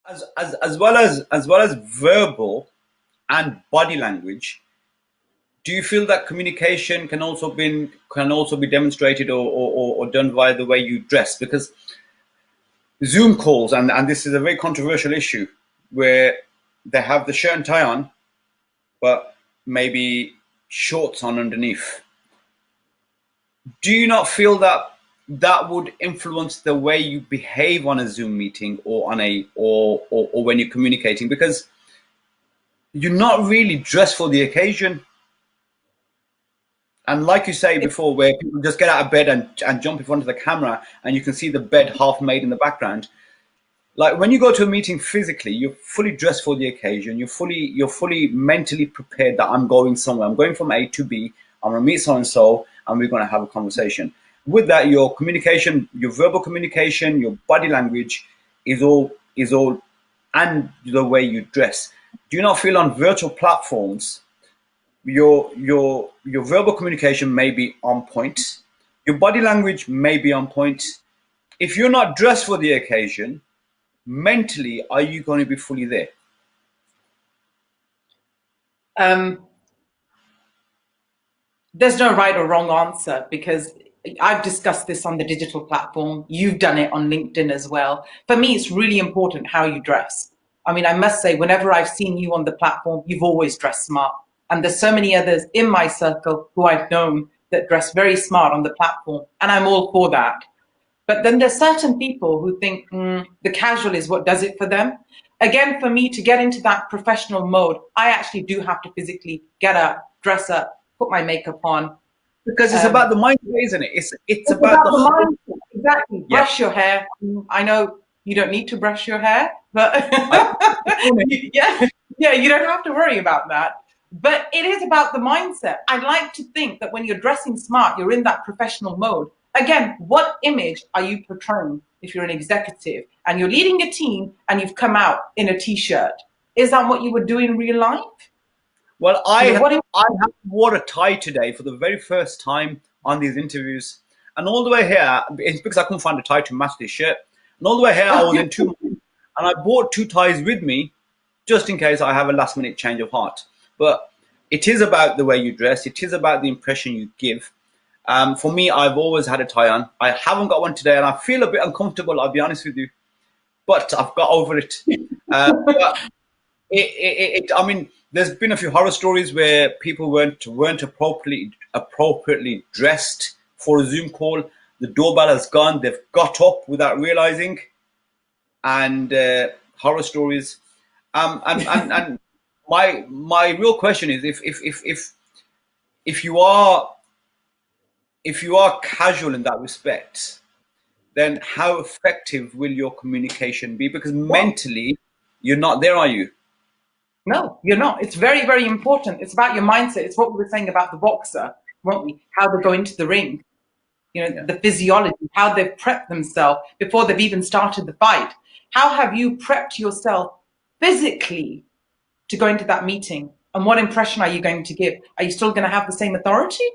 as well as verbal and body language, do you feel that communication can also be demonstrated or done via the way you dress? Because Zoom calls, and this is a very controversial issue, where they have the shirt and tie on, but maybe shorts on underneath. Do you not feel that that would influence the way you behave on a Zoom meeting or on a or when you're communicating? Because you're not really dressed for the occasion. And like you say before, where people just get out of bed and jump in front of the camera and you can see the bed half made in the background. Like when you go to a meeting physically, you're fully dressed for the occasion. You're fully mentally prepared that I'm going somewhere. I'm going from A to B. I'm gonna meet so and so, and we're gonna have a conversation. With that, your communication, your verbal communication, your body language is all, and the way you dress. Do you not feel on virtual platforms your verbal communication may be on point, your body language may be on point? If you're not dressed for the occasion, mentally, are you going to be fully there? There's no right or wrong answer, because I've discussed this on the digital platform. You've done it on LinkedIn as well. For me, it's really important how you dress. I mean, I must say, whenever I've seen you on the platform, you've always dressed smart. And there's so many others in my circle who I've known that dress very smart on the platform, and I'm all for that. But then there's certain people who think the casual is what does it for them. Again, for me to get into that professional mode, I actually do have to physically get up, dress up, put my makeup on. Because it's about the mindset, isn't it? It's about About the the whole. mindset. Exactly. Yeah. Brush your hair. I know you don't need to brush your hair, but I, yeah, yeah, you don't have to worry about that. But it is about the mindset. I like to think that when you're dressing smart, you're in that professional mode. Again, what image are you portraying if you're an executive and you're leading a team and you've come out in a t-shirt? Is that what you would do in real life? well, You know, I what I have wore a tie today for the very first time on these interviews, and all the way here, it's because I couldn't find a tie to match this shirt. And all the way here, I was in two minds, and I brought two ties with me just in case I have a last minute change of heart. But it is about the way you dress. It is about the impression you give. For me, I've always had a tie on. I haven't got one today, and I feel a bit uncomfortable, I'll be honest with you. But I've got over it. But I mean, there's been a few horror stories where people weren't appropriately dressed for a Zoom call. The doorbell has gone. They've got up without realizing, and horror stories. And my real question is, if you are casual in that respect, then how effective will your communication be? Because Well, mentally, you're not there, are you? no, you're not. It's very, very important. It's about your mindset. It's what we were saying about the boxer, weren't we? How they go into the ring, you know, Yeah. the physiology, how they've prepped themselves before they've even started the fight. How have you prepped yourself physically to go into that meeting? And what impression are you going to give? Are you still going to have the same authority?